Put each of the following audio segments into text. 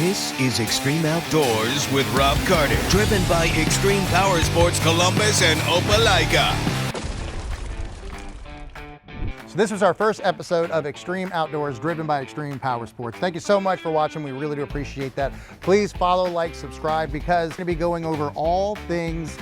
This is Extreme Outdoors with Rob Carter, driven by Extreme Power Sports Columbus and Opelika. So this was our first episode of Extreme Outdoors, driven by Extreme Power Sports. Thank you so much for watching. We really do appreciate that. Please follow, like, subscribe, because we're going to be going over all things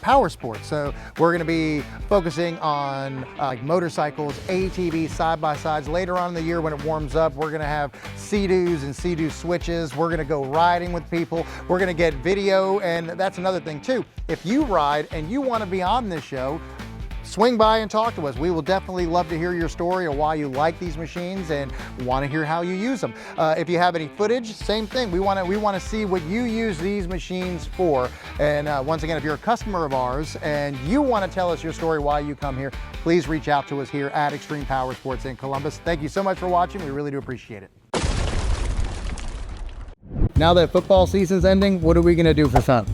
power sports. So we're going to be focusing on motorcycles, ATVs, side-by-sides. Later on in the year when it warms up, we're going to have Sea-Doos and Sea-Doo switches. We're going to go riding with people. We're going to get video, and that's another thing too. If you ride and you want to be on this show, swing by and talk to us. We will definitely love to hear your story or why you like these machines and want to hear how you use them. If you have any footage, same thing. We want to see what you use these machines for. And once again, if you're a customer of ours and you want to tell us your story why you come here, please reach out to us here at Extreme Power Sports in Columbus. Thank you so much for watching. We really do appreciate it. Now that football season's ending, what are we going to do for fun?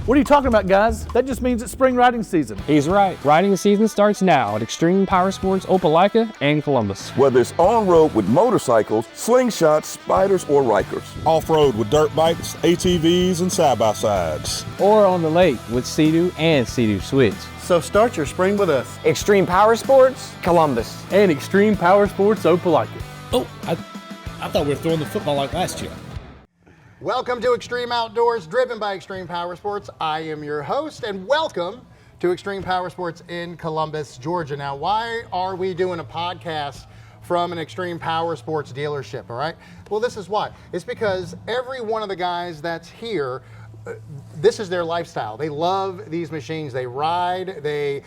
What are you talking about, guys? That just means it's spring riding season. He's right. Riding season starts now at Extreme Power Sports, Opelika, and Columbus. Whether it's on-road with motorcycles, slingshots, spiders, or Rikers. Off-road with dirt bikes, ATVs, and side-by-sides. Or on the lake with Sea-Doo and Sea-Doo switch. So start your spring with us. Extreme Power Sports, Columbus. And Extreme Power Sports, Opelika. Oh, I thought we were throwing the football like last year. Welcome to Extreme Outdoors, driven by Extreme Power Sports. I am your host, and welcome to Extreme Power Sports in Columbus, Georgia. Now, why are we doing a podcast from an Extreme Power Sports dealership, all right? Well, this is why. It's because every one of the guys that's here, this is their lifestyle. They love these machines. They ride, they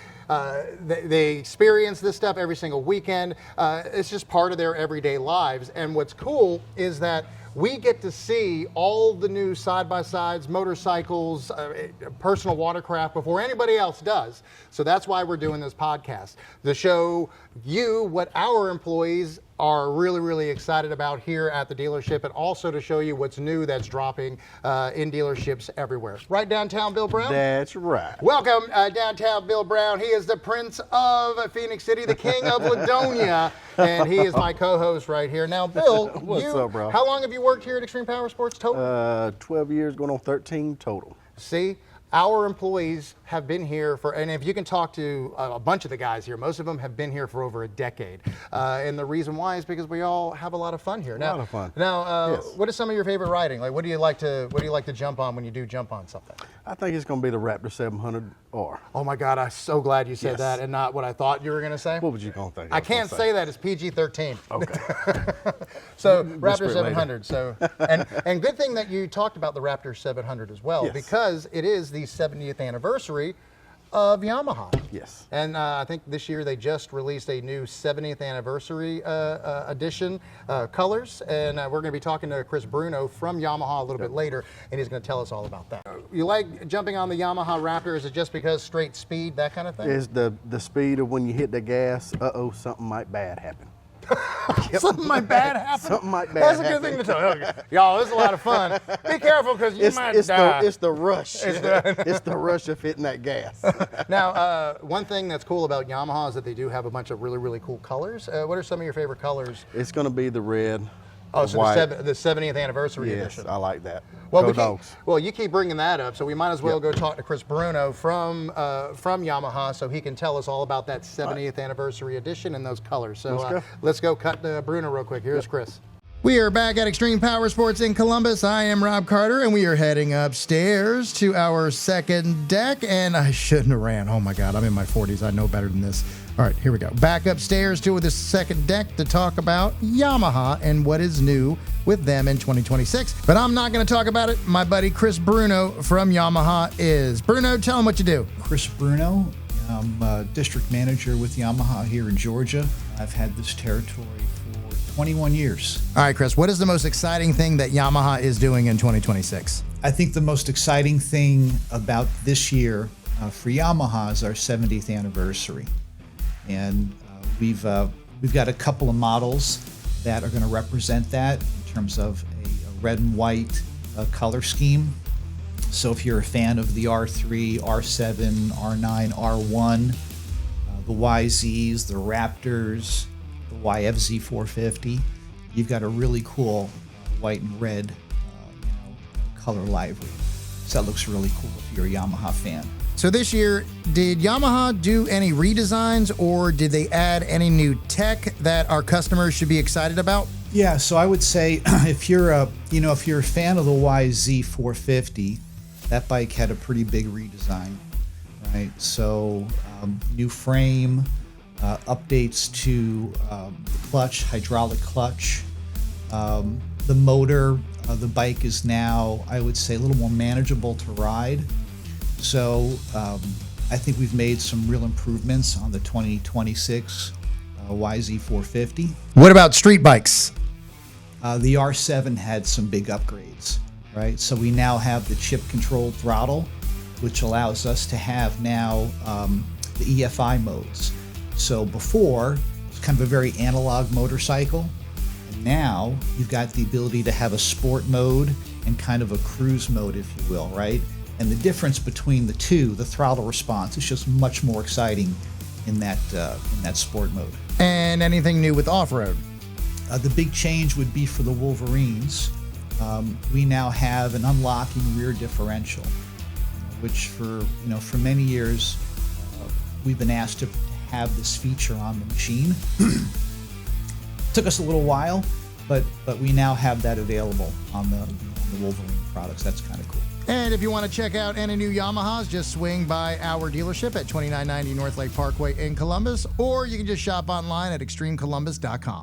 experience this stuff every single weekend. It's just part of their everyday lives. And what's cool is that we get to see all the new side-by-sides, motorcycles, personal watercraft before anybody else does. So that's why we're doing this podcast, to show you what our employees are really, really excited about here at the dealership, and also to show you what's new that's dropping in dealerships everywhere. Right, downtown Bill Brown? That's right. Welcome, downtown Bill Brown. He is the Prince of Phoenix City, the King of Ladonia, and he is my co-host right here. Now, Bill, What's up, bro? How long have you worked here at Extreme Power Sports total? 12 years, going on 13 total. See? Our employees have been here for, and if you can talk to a bunch of the guys here, most of them have been here for over a decade. And the reason why is because we all have a lot of fun here. A lot of fun. Now, Yes. What is some of your favorite riding? Like, what do you like to jump on when you do jump on something? I think it's going to be the Raptor 700R. Oh my God, I'm so glad you said Yes. that and not what I thought you were going to say. What was you going to think? I can't say that. It's PG-13. Okay. So Whisper Raptor it 700. So and good thing that you talked about the Raptor 700 as well, Yes. because it is the 70th anniversary of Yamaha. Yes. And I think this year they just released a new 70th anniversary edition colors, and we're going to be talking to Chris Bruno from Yamaha a little bit later, and he's going to tell us all about that. You like jumping on the Yamaha Raptor? Is it just because straight speed, that kind of thing? It's the speed of when you hit the gas, something might bad happen. Something might bad happen. Something might bad That's a happen. good thing to tell. Okay. Y'all, this is a lot of fun. Be careful because you might die. It's the rush. It's the rush of hitting that gas. Now, one thing that's cool about Yamaha is that they do have a bunch of really, really cool colors. What are some of your favorite colors? It's going to be the red. Oh, so white. the 70th anniversary Yes, edition. I like that. Well, Go Dogs. you keep bringing that up, so we might as well go talk to Chris Bruno from Yamaha, so he can tell us all about that 70th anniversary edition and those colors. So let's go cut to Bruno real quick. Here's Chris. We are back at Extreme Power Sports in Columbus. I am Rob Carter, and we are heading upstairs to our second deck. And I shouldn't have ran. Oh my God, I'm in my 40s. I know better than this. All right, here we go. Back upstairs to the second deck to talk about Yamaha and what is new with them in 2026. But I'm not going to talk about it. My buddy Chris Bruno from Yamaha is. Bruno, tell him what you do. Chris Bruno. I'm district manager with Yamaha here in Georgia. I've had this territory for 21 years. All right, Chris, what is the most exciting thing that Yamaha is doing in 2026? I think the most exciting thing about this year for Yamaha is our 70th anniversary. And we've got a couple of models that are going to represent that in terms of a red and white color scheme. So if you're a fan of the R3, R7, R9, R1, the YZs, the Raptors, the YFZ 450, you've got a really cool white and red, color livery. So that looks really cool if you're a Yamaha fan. So this year, did Yamaha do any redesigns or did they add any new tech that our customers should be excited about? Yeah, so I would say if you're a fan of the YZ450, that bike had a pretty big redesign, right? So new frame, updates to the clutch, hydraulic clutch. The motor, the bike is now, I would say, a little more manageable to ride. So I think we've made some real improvements on the 2026 YZ450. What about street bikes? The R7 had some big upgrades, right? So we now have the chip-controlled throttle, which allows us to have now the EFI modes. So before, it was kind of a very analog motorcycle, and now you've got the ability to have a sport mode and kind of a cruise mode, if you will, right? And the difference between the two, the throttle response, is just much more exciting in that sport mode. And anything new with off-road? The big change would be for the Wolverines. We now have an unlocking rear differential, which for many years we've been asked to have this feature on the machine. Took us a little while, but we now have that available on the Wolverine products. That's kind of cool. And if you want to check out any new Yamahas, just swing by our dealership at 2990 North Lake Parkway in Columbus, or you can just shop online at extremecolumbus.com.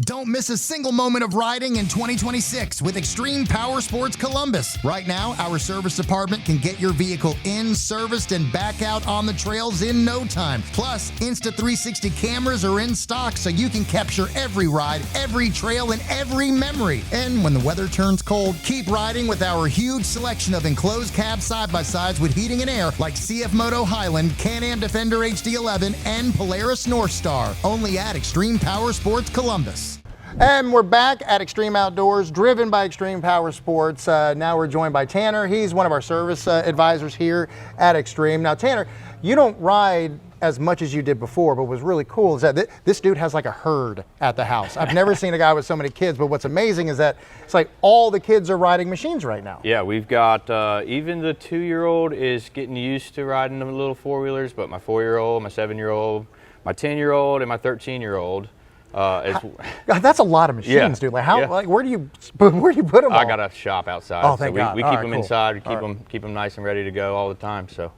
Don't miss a single moment of riding in 2026 with Extreme Power Sports Columbus. Right now, our service department can get your vehicle in, serviced, and back out on the trails in no time. Plus, Insta360 cameras are in stock so you can capture every ride, every trail, and every memory. And when the weather turns cold, keep riding with our huge selection of enclosed cab side-by-sides with heating and air like CF Moto Highland, Can-Am Defender HD11, and Polaris North Star. Only at Extreme Power Sports Columbus. And we're back at Extreme Outdoors, driven by Extreme Power Sports. Now we're joined by Tanner. He's one of our service advisors here at Extreme. Now, Tanner, you don't ride as much as you did before, but what's really cool is that this dude has like a herd at the house. I've never seen a guy with so many kids, but what's amazing is that it's like all the kids are riding machines right now. Yeah, we've got, even the 2-year-old is getting used to riding the little four-wheelers, but my 4-year-old, my 7-year-old, my 10-year-old, and my 13-year-old. God, that's a lot of machines, dude. Like, like where do you put them all? I got a shop outside. Oh, thank God. We keep them inside. We keep them nice and ready to go all the time. So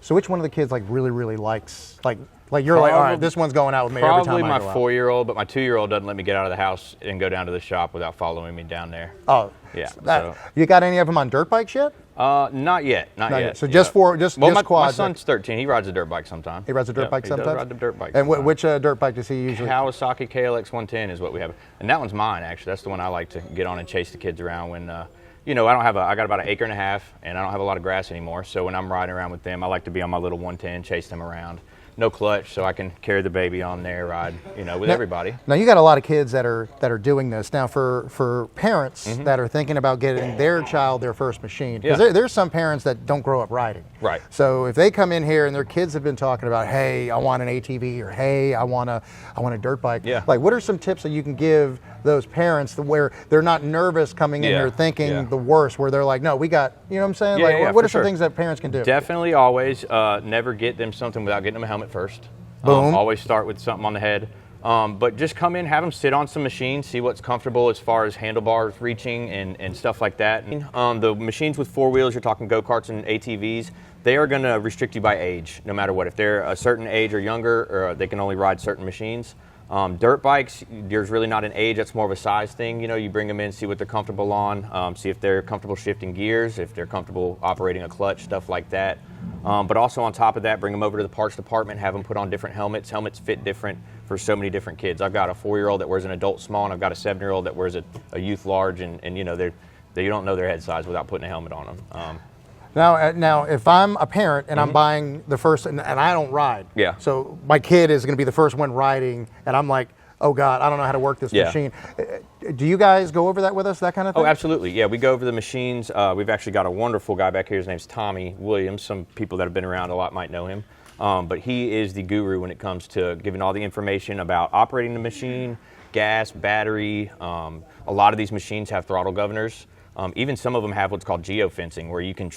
which one of the kids like really likes like you're like, all right, this one's going out with me every time I go out? Probably my 4-year-old, but my 2-year-old doesn't let me get out of the house and go down to the shop without following me down there. Oh, yeah. You got any of them on dirt bikes yet? Not yet. Not yet. So just quads. My son's 13. He rides a dirt bike sometimes. He rides a dirt bike sometimes? He does ride the dirt bike. And which dirt bike does he usually? Kawasaki KLX 110 is what we have. And that one's mine, actually. That's the one I like to get on and chase the kids around when, I got about an acre and a half, and I don't have a lot of grass anymore. So when I'm riding around with them, I like to be on my little 110, chase them around. No clutch, so I can carry the baby on there, ride, with everybody. Now you got a lot of kids that are doing this. Now for parents that are thinking about getting their child their first machine, because there's some parents that don't grow up riding. Right. So if they come in here and their kids have been talking about, hey, I want an ATV, or hey, I want a dirt bike. Yeah. Like, what are some tips that you can give those parents where they're not nervous coming in here thinking the worst, where they're like, no, we got, you know what I'm saying? Like, what are some things that parents can do? Definitely always never get them something without getting them a helmet first. Boom. Always start with something on the head. But just come in, have them sit on some machines, see what's comfortable as far as handlebars reaching and stuff like that. The machines with 4 wheels, you're talking go-karts and ATVs, they are going to restrict you by age, no matter what. If they're a certain age or younger, they can only ride certain machines. Dirt bikes, there's really not an age, that's more of a size thing. You bring them in, see what they're comfortable on, see if they're comfortable shifting gears, if they're comfortable operating a clutch, stuff like that. But also on top of that, bring them over to the parts department, have them put on different helmets. Helmets fit different for so many different kids. I've got a 4-year-old that wears an adult small, and I've got a 7-year-old that wears a youth large, and you don't know their head size without putting a helmet on them. Now, if I'm a parent and I'm buying the first, and I don't ride, so my kid is going to be the first one riding, and I'm like, oh God, I don't know how to work this machine. Do you guys go over that with us, that kind of thing? Oh, absolutely. Yeah, we go over the machines. We've actually got a wonderful guy back here. His name's Tommy Williams. Some people that have been around a lot might know him. But he is the guru when it comes to giving all the information about operating the machine, gas, battery. A lot of these machines have throttle governors. Even some of them have what's called geofencing, where you can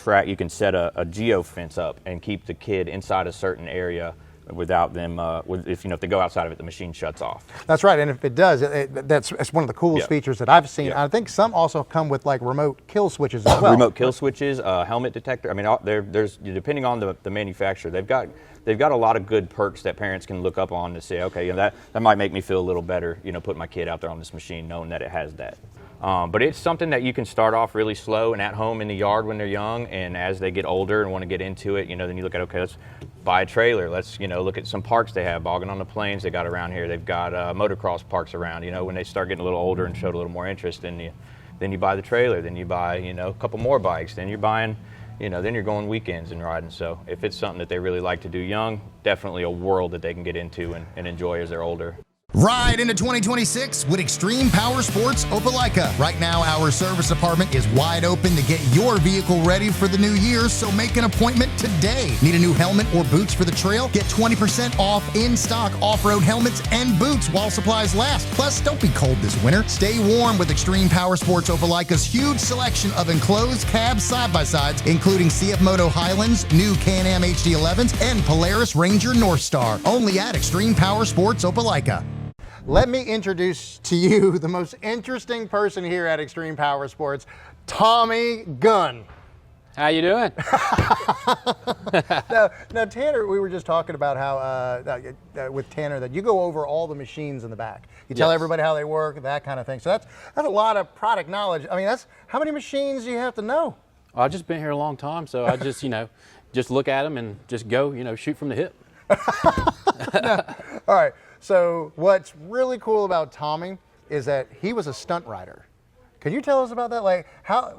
set a geofence up and keep the kid inside a certain area without them, if they go outside of it, the machine shuts off. That's right, and if it does, it's one of the coolest features that I've seen. Yeah. I think some also come with like remote kill switches as well. Remote kill switches, helmet detector. I mean, there's depending on the manufacturer, they've got a lot of good perks that parents can look up on to say, okay, that might make me feel a little better, putting my kid out there on this machine, knowing that it has that. But it's something that you can start off really slow and at home in the yard when they're young, and as they get older and want to get into it, then you look at, okay, let's buy a trailer. Let's, look at some parks they have, bogging on the plains they got around here. They've got motocross parks around, when they start getting a little older and showed a little more interest, then you buy the trailer, then you buy, a couple more bikes, then you're buying, then you're going weekends and riding. So if it's something that they really like to do young, definitely a world that they can get into and enjoy as they're older. Ride into 2026 with Extreme Power Sports Opelika. Right now, our service department is wide open to get your vehicle ready for the new year, so make an appointment today. Need a new helmet or boots for the trail? Get 20% off in-stock off-road helmets and boots while supplies last. Plus, don't be cold this winter. Stay warm with Extreme Power Sports Opelika's huge selection of enclosed cab side-by-sides, including CF Moto Highlands, new Can-Am HD11s, and Polaris Ranger North Star. Only at Extreme Power Sports Opelika. Let me introduce to you the most interesting person here at Extreme Power Sports, Tommy Gunn. How you doing? Now, Tanner, we were just talking about how, with Tanner, that you go over all the machines in the back. You tell everybody how they work, that kind of thing. So that's a lot of product knowledge. I mean, how many machines do you have to know? Well, I've just been here a long time, so I just, just look at them and just go, shoot from the hip. All right. So what's really cool about Tommy is that he was a stunt rider. Can you tell us about that? Like,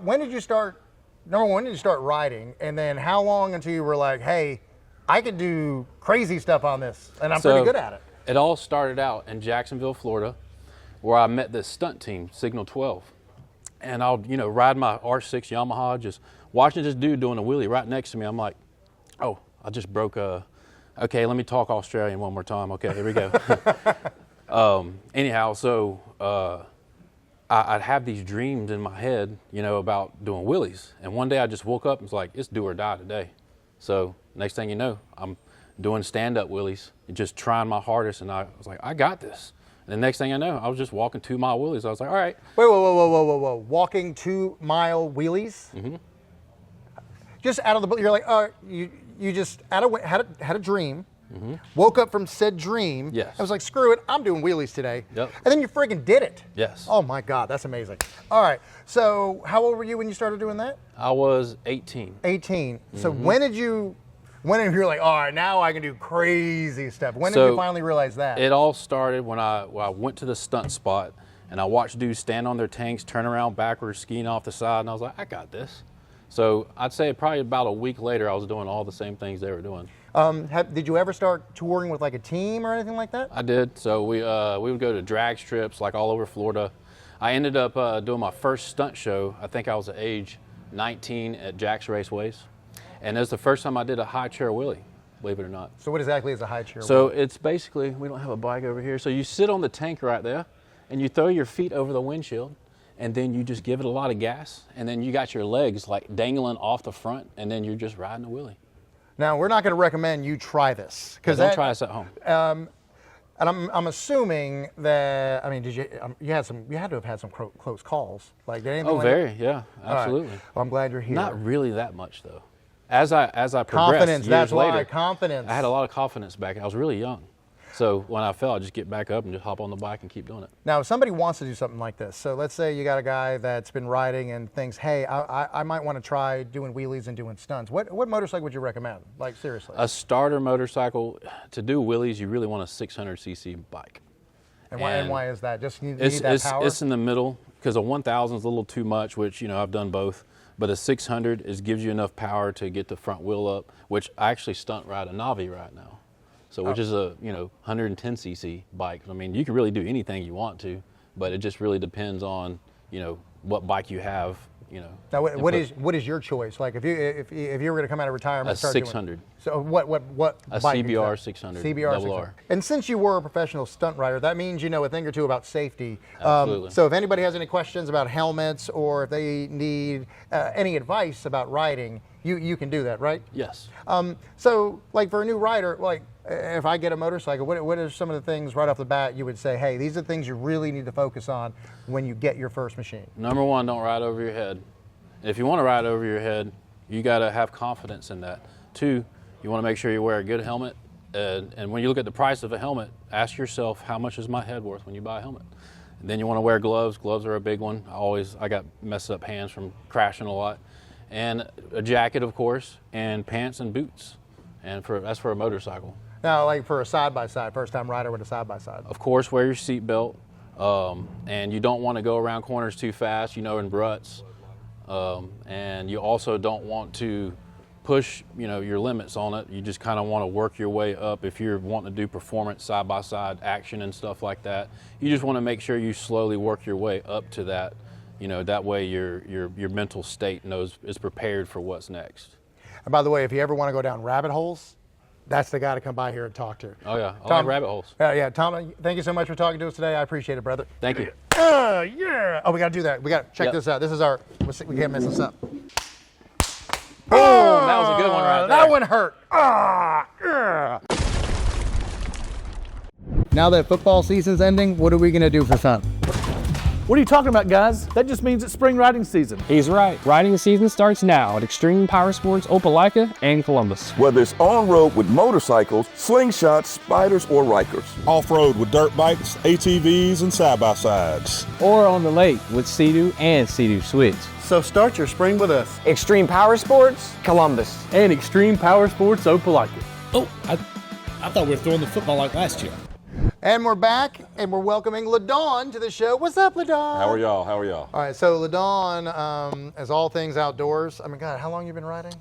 when did you start, number one, when did you start riding? And then how long until you were like, hey, I could do crazy stuff on this, and I'm pretty good at it? It all started out in Jacksonville, Florida, where I met this stunt team, Signal 12. And I'll, ride my R6 Yamaha, just watching this dude doing a wheelie right next to me. I'm like, oh, I just broke okay, let me talk Australian one more time. Okay, here we go. Anyhow, so I'd have these dreams in my head, about doing wheelies. And one day I just woke up and was like, it's do or die today. So next thing you know, I'm doing stand-up wheelies, and just trying my hardest. And I was like, I got this. And the next thing I know, I was just walking 2 mile wheelies. I was like, all right. Wait, whoa. Walking 2 mile wheelies? Mm-hmm. Just out of the blue, you're like, you just had a dream, woke up from said dream. Yes. I was like, screw it, I'm doing wheelies today. Yep. And then you friggin' did it. Yes. Oh my God, that's amazing. All right, so how old were you when you started doing that? I was 18. 18. So when did you were like, all right, now I can do crazy stuff? When did you finally realize that? It all started when I went to the stunt spot and I watched dudes stand on their tanks, turn around backwards, skiing off the side, and I was like, I got this. So I'd say probably about a week later, I was doing all the same things they were doing. Did you ever start touring with like a team or anything like that? I did. So we would go to drag strips like all over Florida. I ended up doing my first stunt show. I think I was at age 19 at Jack's Raceways. And it was the first time I did a high chair wheelie, believe it or not. So what exactly is a high chair wheelie? So it's basically, we don't have a bike over here. So you sit on the tank right there and you throw your feet over the windshield. And then you just give it a lot of gas, and then you got your legs like dangling off the front, and then you're just riding a wheelie. Now, we're not going to recommend you try this. Don't try this at home. And I'm assuming that, I mean, you had to have had some close calls. Like, did anything yeah, absolutely. Right. Well, I'm glad you're here. Not really that much though. As I progressed, confidence. That's later, why confidence. I had a lot of confidence back. I was really young. So when I fell, I just get back up and just hop on the bike and keep doing it. Now, if somebody wants to do something like this, so let's say you got a guy that's been riding and thinks, hey, I might want to try doing wheelies and doing stunts. What motorcycle would you recommend? Like, seriously? A starter motorcycle. To do wheelies, you really want a 600cc bike. And why is that? Just you need that power? It's in the middle, because a 1000 is a little too much, which, I've done both. But a 600 gives you enough power to get the front wheel up, which I actually stunt ride a Navi right now. So which is a 110cc bike. I mean, you can really do anything you want to, but it just really depends on what bike you have you know. Now, what is your choice? Like if you were going to come out of retirement, A start 600. Doing, so what A bike is CBR that? 600. CBR double 600. R. And since you were a professional stunt rider, that means you know a thing or two about safety. Absolutely. So if anybody has any questions about helmets or if they need any advice about riding, you can do that, right? Yes. So like for a new rider, like if I get a motorcycle, what are some of the things right off the bat you would say, hey, these are things you really need to focus on when you get your first machine? Number one, don't ride over your head. If you want to ride over your head, you got to have confidence in that. Two, you want to make sure you wear a good helmet. And when you look at the price of a helmet, ask yourself, how much is my head worth when you buy a helmet? And then you want to wear gloves. Gloves are a big one. I got messed up hands from crashing a lot. And a jacket, of course, and pants and boots. And that's for a motorcycle. Now, like for a side-by-side, first-time rider with a side-by-side. Of course, wear your seatbelt. And you don't want to go around corners too fast, you know, in ruts. And you also don't want to push, you know, your limits on it. You just kind of want to work your way up. If you're wanting to do performance side-by-side action and stuff like that, you just want to make sure you slowly work your way up to that. You know, that way your mental state is prepared for what's next. And by the way, if you ever want to go down rabbit holes, that's the guy to come by here and talk to. Oh yeah, I Tom, like rabbit holes. Yeah, Tom, thank you so much for talking to us today. I appreciate it, brother. Thank you. Yeah. Oh, we got to do that. We got to check this out. This is we can't mess this up. Boom, that was a good one right there. That one hurt. Yeah. Now that football season's ending, what are we going to do for fun? What are you talking about, guys? That just means it's spring riding season. He's right. Riding season starts now at Extreme Power Sports Opelika and Columbus. Whether it's on-road with motorcycles, slingshots, spiders, or Rikers. Off-road with dirt bikes, ATVs, and side-by-sides. Or on the lake with Sea-Doo and Sea-Doo Switch. So start your spring with us. Extreme Power Sports, Columbus. And Extreme Power Sports Opelika. Oh, I thought we were throwing the football like last year. And we're back, and we're welcoming LaDawn to the show. What's up, LaDawn? How are y'all? All right, so LaDawn, as all things outdoors, I mean, God, how long you been riding?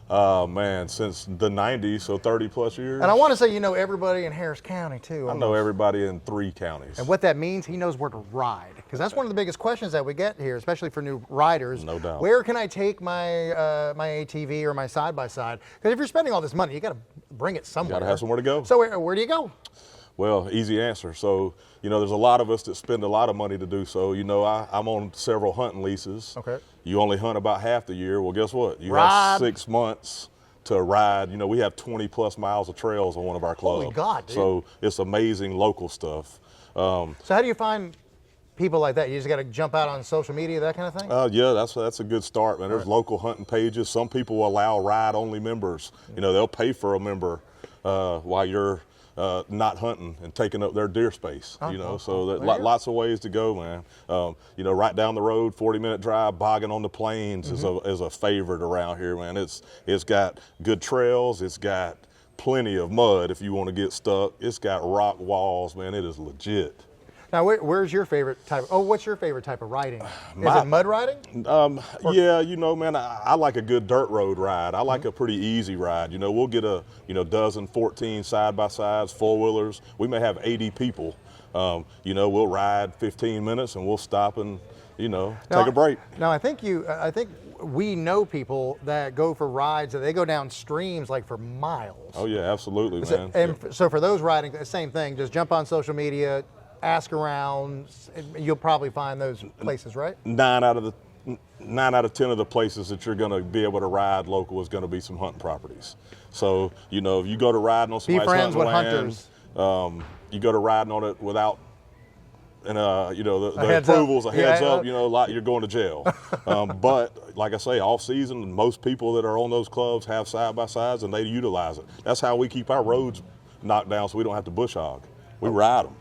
Man, since the 90s, so 30 plus years. And I want to say you know everybody in Harris County, too. I know everybody in 3 counties. And what that means, he knows where to ride. Because that's one of the biggest questions that we get here, especially for new riders. No doubt. Where can I take my my ATV or my side-by-side? Because if you're spending all this money, you got to bring it somewhere. Got to have somewhere to go. So where do you go? Well, easy answer. So, you know, there's a lot of us that spend a lot of money to do so. You know, I'm on several hunting leases. Okay. You only hunt about half the year. Well, guess what? You Ride. have 6 months to ride. You know, we have 20 plus miles of trails on one of our clubs. Holy God, dude. So it's amazing local stuff. So how do you find people like that? You just got to jump out on social media, that kind of thing? Yeah, that's a good start, man. There's local hunting pages. Some people allow ride-only members. You know, they'll pay for a member while you're not hunting and taking up their deer space, you know, so lots of ways to go, man. You know, right down the road, 40-minute drive, bogging on the plains is a favorite around here, man. It's got good trails, it's got plenty of mud if you want to get stuck, it's got rock walls, man. It is legit. Now, where's your favorite type? What's your favorite type of riding? Is it mud riding? Yeah, you know, man, I like a good dirt road ride. I like a pretty easy ride. You know, we'll get a dozen, 14 side-by-sides, four-wheelers. We may have 80 people. You know, we'll ride 15 minutes and we'll stop and, you know, take a break. Now, I think we know people that go for rides that they go down streams like for miles. Oh yeah, absolutely, man. And so for those riding, the same thing. Just jump on social media, ask around, you'll probably find those places, right? 9 out of 10 of the places that you're going to be able to ride local is going to be some hunting properties. So, you know, if you go to riding on somebody's hunting land, you go to riding on it without, you know, the approvals, a heads up, you know, you're going to jail. But like I say, off season, most people that are on those clubs have side-by-sides and they utilize it. That's how we keep our roads knocked down so we don't have to bush hog. We ride them.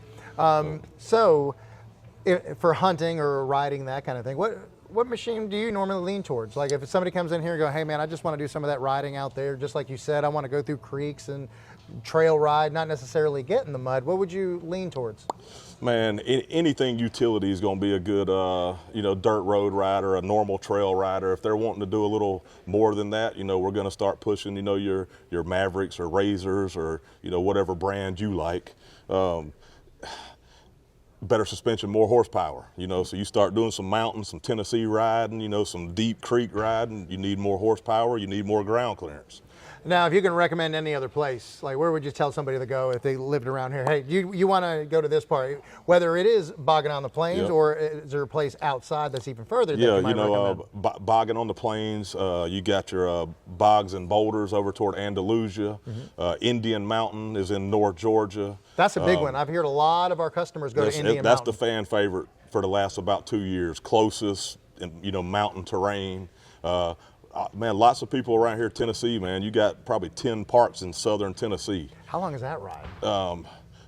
So, for hunting or riding, that kind of thing, what machine do you normally lean towards? Like if somebody comes in here and go, hey man, I just want to do some of that riding out there, just like you said, I want to go through creeks and trail ride, not necessarily get in the mud, what would you lean towards? Man, anything utility is going to be a good, you know, dirt road rider, a normal trail rider. If they're wanting to do a little more than that, you know, we're going to start pushing, you know, your Mavericks or Razors or, you know, whatever brand you like. better suspension, more horsepower, you know, so you start doing some mountain, some Tennessee riding, you know, some deep creek riding, you need more horsepower, you need more ground clearance. Now, if you can recommend any other place, like where would you tell somebody to go if they lived around here? Hey, you want to go to this part, whether it is bogging on the plains, Yep. or is there a place outside that's even further that Yeah, you might recommend? bogging on the plains, you got your bogs and boulders over toward Andalusia. Indian Mountain is in North Georgia. That's a big one. I've heard a lot of our customers go to Indian That's Mountain. the fan favorite for the last about 2 years. Closest, you know, mountain terrain. Man, lots of people around here, Tennessee, man. You got probably 10 parks in southern Tennessee. How long is that ride?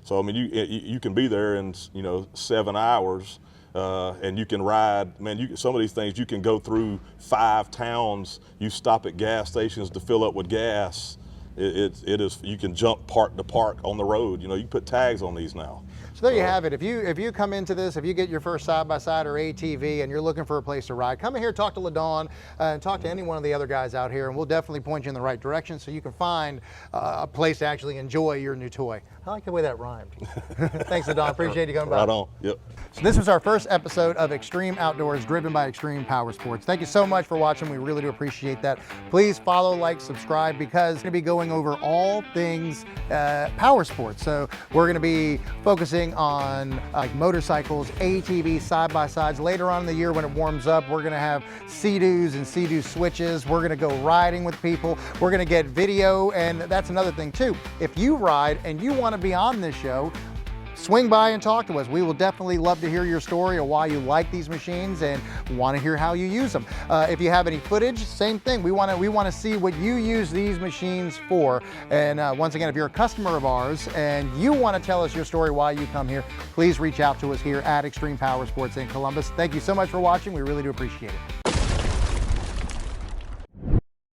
So I mean, you can be there in, you know, 7 hours, and you can ride. Man, some of these things you can go through 5 towns. You stop at gas stations to fill up with gas. It is. You can jump park to park on the road. You know, you can put tags on these now. So there you have it. If you come into this, if you get your first side-by-side or ATV and you're looking for a place to ride, come in here, talk to LaDawn, and talk to any one of the other guys out here, and we'll definitely point you in the right direction so you can find a place to actually enjoy your new toy. I like the way that rhymed. Thanks, LaDawn. Appreciate you coming by. Right on. Yep. So this was our first episode of Extreme Outdoors, driven by Extreme Power Sports. Thank you so much for watching. We really do appreciate that. Please follow, like, subscribe, because we're going to be going over all things power sports. So we're going to be focusing on like motorcycles, ATVs, side-by-sides. Later on in the year when it warms up, we're going to have Sea-Doos and Sea-Doo switches. We're going to go riding with people. We're going to get video, and that's another thing too. If you ride and you want to be on this show, swing by and talk to us. We will definitely love to hear your story of why you like these machines and want to hear how you use them. If you have any footage, same thing. We want to see what you use these machines for. And once again, if you're a customer of ours and you want to tell us your story why you come here, please reach out to us here at Extreme Power Sports in Columbus. Thank you so much for watching. We really do appreciate it.